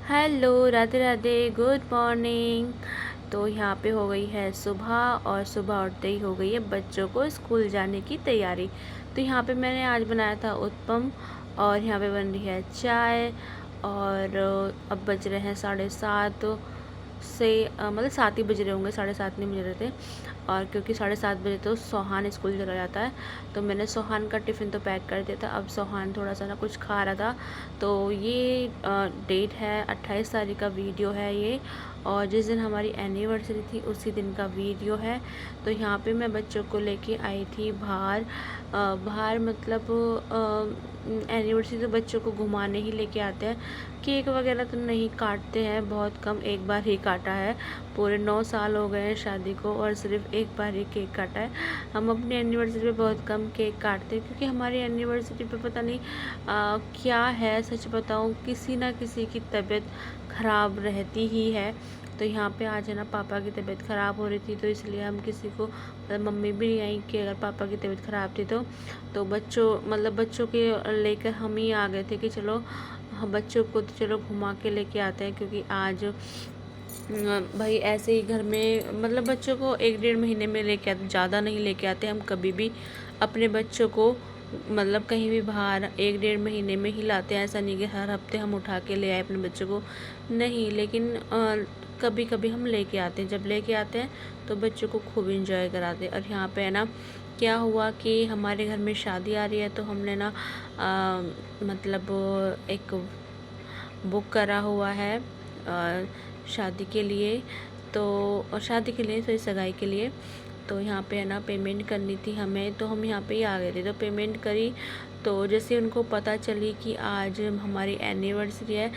Hello, Radhe Radhe, good morning. तो यहाँ पे हो गई है सुबह और सुबह उठते ही हो गई है बच्चों को स्कूल जाने की तैयारी। तो यहाँ पे मैंने आज बनाया था उत्पम और यहाँ पे बन रही है चाय। और अब बज रहे हैं 7:30 से मतलब 7 ही बज रहे होंगे, 7:30 नहीं बज रहे थे। और क्योंकि 7:30 बजे तो सोहान स्कूल चला जाता है, तो मैंने सोहान का टिफ़िन तो पैक कर दिया था। अब सोहान थोड़ा सा ना कुछ खा रहा था। तो ये डेट है 28 तारीख का वीडियो है ये, और जिस दिन हमारी एनिवर्सरी थी उसी दिन का वीडियो है। तो यहाँ पे मैं बच्चों को लेके आई थी बाहर। बाहर मतलब एनिवर्सरी तो बच्चों को घुमाने ही लेके आते हैं। केक वगैरह तो नहीं काटते हैं, बहुत कम, एक बार ही काटा है। पूरे 9 साल हो गए हैं शादी को और सिर्फ एक बार ही केक काटा है। हम अपनी एनिवर्सरी पे बहुत कम केक काटते हैं, क्योंकि हमारी एनिवर्सरी पे पता नहीं क्या है, सच बताऊं किसी ना किसी की तबीयत ख़राब रहती ही है। तो यहाँ पे आज है ना पापा की तबीयत ख़राब हो रही थी, तो इसलिए हम किसी को मतलब मम्मी भी नहीं आई कि अगर पापा की तबीयत ख़राब थी तो बच्चों के लेकर हम ही आ गए थे कि चलो बच्चों को तो चलो घुमा के लेके आते हैं। क्योंकि आज भाई ऐसे ही घर में मतलब बच्चों को 1-1.5 महीने में लेके आते, ज़्यादा नहीं लेके आते हम कभी भी अपने बच्चों को। मतलब कहीं भी बाहर 1-1.5 महीने में ही लाते हैं, ऐसा नहीं कि हर हफ्ते हम उठा के ले आए अपने बच्चों को, नहीं। लेकिन कभी कभी हम लेके आते हैं, जब लेके आते हैं तो बच्चों को खूब इंजॉय कराते हैं। और यहाँ पे है ना क्या हुआ कि हमारे घर में शादी आ रही है, तो हमने ना मतलब एक बुक करा हुआ है शादी के लिए। तो और शादी के लिए तो सगाई के लिए। तो यहाँ पे है ना पेमेंट करनी थी हमें, तो हम यहाँ पे ही आ गए थे, तो पेमेंट करी। तो जैसे उनको पता चली कि आज हमारी एनिवर्सरी है,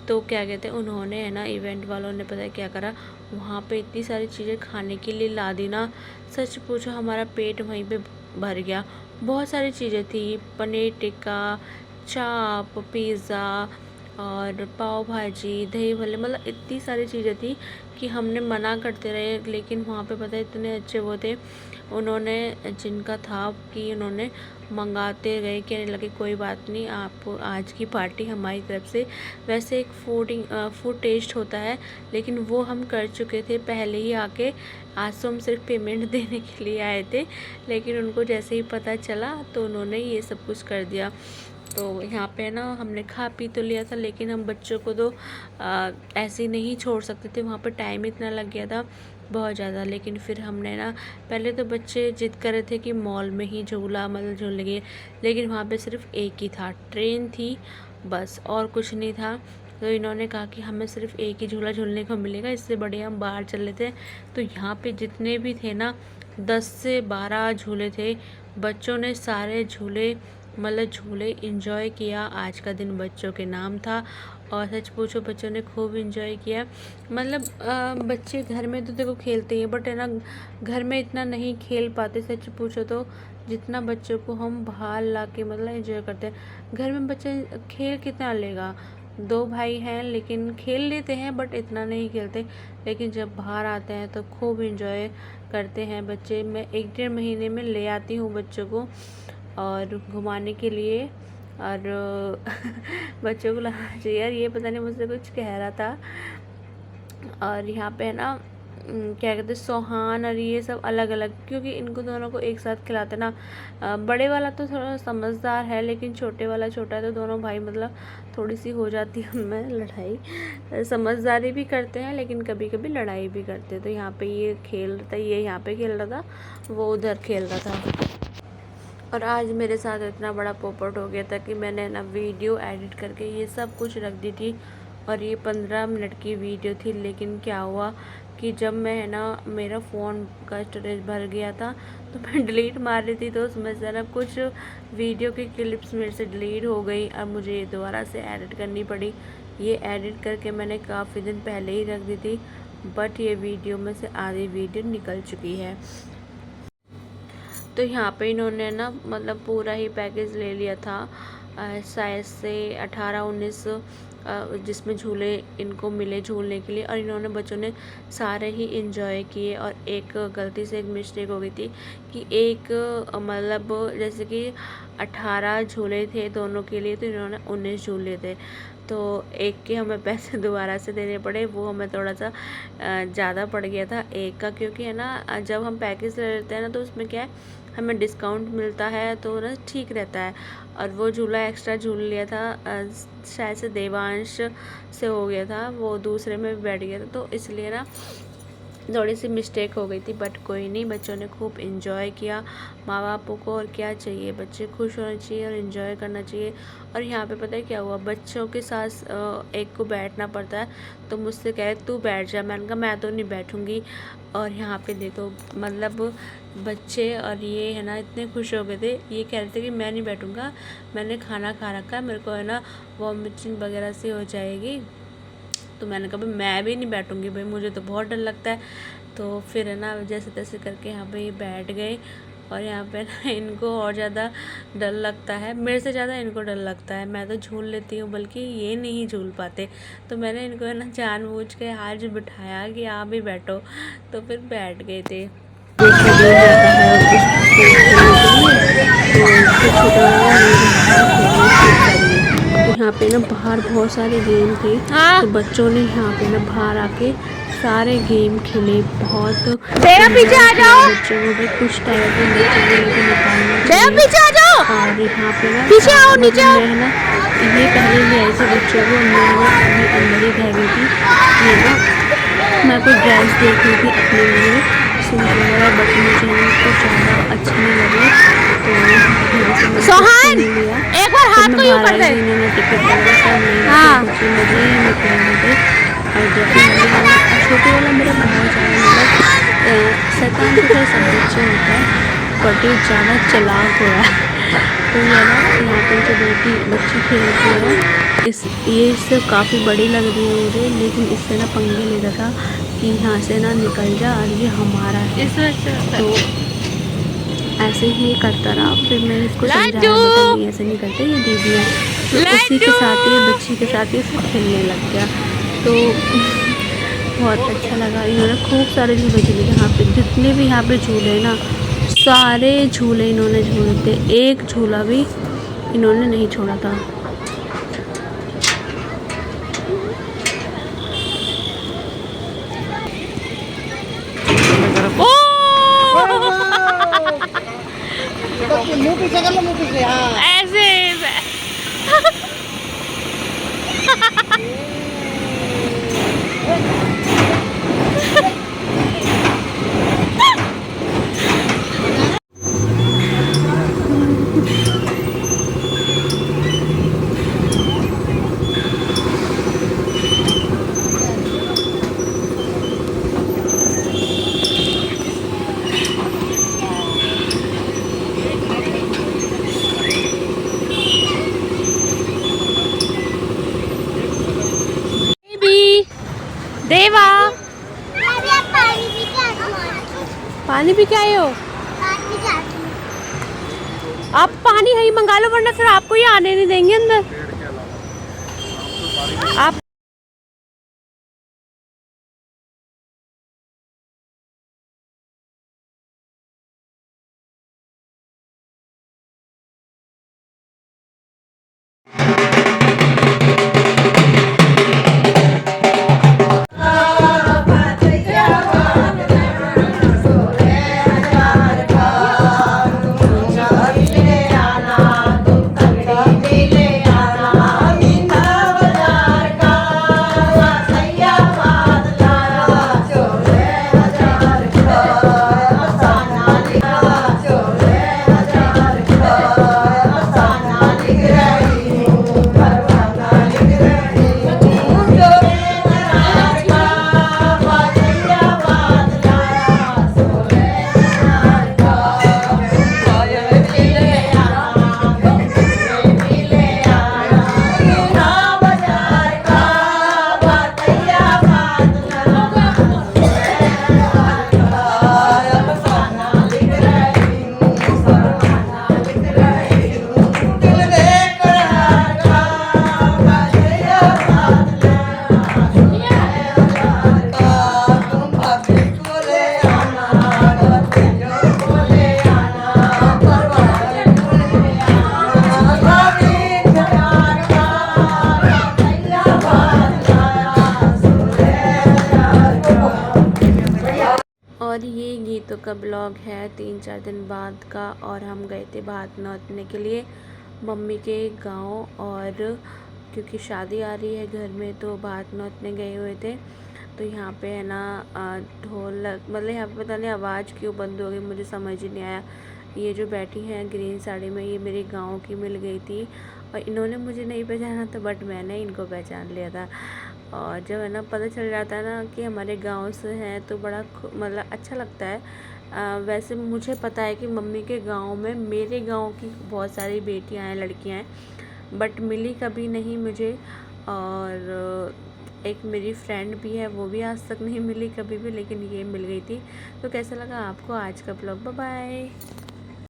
तो क्या कहते हैं उन्होंने है ना इवेंट वालों ने पता है क्या करा, वहाँ पे इतनी सारी चीज़ें खाने के लिए ला दी ना, सच पूछो हमारा पेट वहीं पे भर गया। बहुत सारी चीज़ें थी, पनीर टिक्का, चाप, पिज़्ज़ा और पाव भाजी, दही भल्ले, मतलब इतनी सारी चीज़ें थी कि हमने मना करते रहे। लेकिन वहाँ पे पता है इतने अच्छे वो थे, उन्होंने जिनका था कि उन्होंने मंगाते गए, कहने लगे कोई बात नहीं, आप आज की पार्टी हमारी तरफ से। वैसे एक फूड टेस्ट होता है, लेकिन वो हम कर चुके थे पहले ही आके। आज तो हम सिर्फ पेमेंट देने के लिए आए थे, लेकिन उनको जैसे ही पता चला तो उन्होंने ये सब कुछ कर दिया। तो यहाँ पे ना हमने खा पी तो लिया था, लेकिन हम बच्चों को तो ऐसे ही नहीं छोड़ सकते थे, वहाँ पे टाइम इतना लग गया था बहुत ज़्यादा। लेकिन फिर हमने ना पहले तो बच्चे जिद कर रहे थे कि मॉल में ही झूला मतलब झूलेंगे, लेकिन वहाँ पे सिर्फ एक ही था, ट्रेन थी बस, और कुछ नहीं था। तो इन्होंने कहा कि हमें सिर्फ एक ही झूला झूलने को मिलेगा, इससे बढ़िया हम बाहर चले थे। तो यहाँ पे जितने भी थे ना 10 से 12 झूले थे, बच्चों ने सारे झूले मतलब झूले इंजॉय किया। आज का दिन बच्चों के नाम था, और सच पूछो बच्चों ने खूब इंजॉय किया। मतलब बच्चे घर में तो देखो खेलते ही हैं, बट है ना घर में इतना नहीं खेल पाते सच पूछो तो, जितना बच्चों को हम बाहर ला के मतलब इंजॉय करते हैं। घर में बच्चे खेल कितना लेगा, 2 भाई हैं लेकिन खेल लेते हैं बट इतना नहीं खेलते। लेकिन जब बाहर आते हैं तो खूब इंजॉय करते हैं बच्चे। मैं 1-1.5 महीने में ले आती हूँ बच्चों को और घुमाने के लिए। और बच्चों को लगाना चाहिए यार, ये पता नहीं मुझसे कुछ कह रहा था। और यहाँ पे है ना क्या कहते हैं सोहान और ये सब अलग अलग, क्योंकि इनको दोनों को एक साथ खिलाते ना। बड़े वाला तो थोड़ा समझदार है, लेकिन छोटे वाला छोटा है, तो दोनों भाई मतलब थोड़ी सी हो जाती है उनमें लड़ाई। समझदारी भी करते हैं लेकिन कभी कभी लड़ाई भी करते हैं। तो यहाँ पे ये खेल रहा था, ये यहाँ पे खेल रहा था, वो उधर खेल रहा था। और आज मेरे साथ इतना बड़ा पोपट हो गया था कि मैंने ना वीडियो एडिट करके ये सब कुछ रख दी थी, और ये 15 मिनट की वीडियो थी। लेकिन क्या हुआ कि जब मैं है ना मेरा फ़ोन का स्टोरेज भर गया था, तो मैं डिलीट मार रही थी, तो उसमें से ना कुछ वीडियो की क्लिप्स मेरे से डिलीट हो गई और मुझे ये दोबारा से एडिट करनी पड़ी। ये एडिट करके मैंने काफ़ी दिन पहले ही रख दी थी, बट ये वीडियो में से आधी वीडियो निकल चुकी है। तो यहाँ पे इन्होंने ना मतलब पूरा ही पैकेज ले लिया था, शायद से 18-19 जिसमें झूले इनको मिले झूलने के लिए, और इन्होंने बच्चों ने सारे ही इंजॉय किए। और एक गलती से एक मिस्टेक हो गई थी कि एक मतलब जैसे कि 18 झूले थे दोनों के लिए, तो इन्होंने 19 झूले थे। तो एक के हमें पैसे दोबारा से देने पड़े, वो हमें थोड़ा सा ज़्यादा पड़ गया था एक का, क्योंकि है ना जब हम पैकेज ले लेते हैं ना तो उसमें क्या है हमें डिस्काउंट मिलता है तो ना ठीक रहता है। और वो झूला एक्स्ट्रा झूल लिया था, शायद से देवांश से हो गया था, वो दूसरे में भी बैठ गया था, तो इसलिए ना थोड़ी सी मिस्टेक हो गई थी। बट कोई नहीं, बच्चों ने खूब इन्जॉय किया, माँ बापों को और क्या चाहिए, बच्चे खुश होने चाहिए और इन्जॉय करना चाहिए। और यहाँ पे पता है क्या हुआ, बच्चों के साथ एक को बैठना पड़ता है, तो मुझसे कह रहे तू बैठ जा, मैंने कहा मैं तो नहीं बैठूँगी। और यहाँ पे देखो मतलब बच्चे और ये है ना इतने खुश हो गए थे, ये कह रहे थे कि मैं नहीं बैठूँगा, मैंने खाना खा रखा है, मेरे को है ना वॉमिटिंग वगैरह से हो जाएगी। तो मैंने कहा भाई मैं भी नहीं बैठूँगी, भाई मुझे तो बहुत डर लगता है। तो फिर है ना जैसे तैसे करके यहाँ पे ये बैठ गए। और यहाँ पे ना इनको और ज़्यादा डर लगता है, मेरे से ज़्यादा इनको डर लगता है। मैं तो झूल लेती हूँ, बल्कि ये नहीं झूल पाते। तो मैंने इनको है ना जानबूझ के आज बिठाया कि आप भी बैठो, तो फिर बैठ गए थे। यहाँ पे ना बाहर बहुत सारे गेम थे, तो बच्चों ने यहाँ पे ना बाहर आके सारे गेम खेले, बहुत पीछे आ जाओ, बच्चों को भी कुछ टाइम पे बच्चों को लेकर निकालना पीछे आ जाओ, और यहाँ पे ना पीछे आओ, नीचे आओ। है ना ये पहले ले आई थी बच्चों को, अभी अंदर ही रह गई थी। ये ना मैं कोई ड्रेस देख रही थी अपने लिए सूट वगैरह, बट मुझे तो ज़्यादा अच्छा नहीं लगे, तो सोहन लिया। एक बार हाथ को ऊपर दे। इन्होंने टिकट वगैरह सब नहीं हाँ। बच्चे मुझे निकलने थे। और जब छोटे वाला मेरा बहुत ज़्यादा मतलब शैतान की तरह सब बच्चे होता है, बट ये ज़्यादा चालाक हो रहा है। तो ये ना यहाँ पे जो बेटी बच्ची खेलती है ये इससे काफ़ी बड़ी लग रही है मुझे, लेकिन इससे ना पंगे ले रहा था कि यहाँ से ना निकल जा और ये हमारा है। तो ऐसे ही ये करता रहा, फिर मैं इसको समझाया नहीं ऐसे नहीं करते, ये दीदी है। तो उसी के साथ ही बच्ची के साथ ही उसको खेलने लग गया। तो बहुत अच्छा लगा, इन्होंने खूब सारे झूले झूले, यहाँ पे जितने भी यहाँ पे झूले ना सारे झूले इन्होंने झूले थे, एक झूला भी इन्होंने नहीं छोड़ा था। मुंह पीछे कर लो, मुंह पीछे। हाँ ऐसे देवा पानी पी के आए हो? आप पानी है ही मंगा लो, वरना फिर आपको ये आने नहीं देंगे अंदर। आप और ये गीतों का ब्लॉग है 3-4 दिन बाद का। और हम गए थे भात नौतने के लिए मम्मी के गांव, और क्योंकि शादी आ रही है घर में तो भात नौतने गए हुए थे। तो यहाँ पे है ना ढोलक, मतलब यहाँ पे पता नहीं आवाज़ क्यों बंद हो गई, मुझे समझ ही नहीं आया। ये जो बैठी हैं ग्रीन साड़ी में, ये मेरे गांव की मिल गई थी और इन्होंने मुझे नहीं पहचाना था, बट मैंने इनको पहचान लिया था। और जब है ना पता चल जाता है ना कि हमारे गांव से हैं तो बड़ा मतलब अच्छा लगता है। वैसे मुझे पता है कि मम्मी के गांव में मेरे गांव की बहुत सारी बेटियां हैं, लड़कियां हैं, बट मिली कभी नहीं मुझे। और एक मेरी फ्रेंड भी है, वो भी आज तक नहीं मिली कभी भी, लेकिन ये मिल गई थी। तो कैसा लगा आपको आज का ब्लॉग? Bye bye.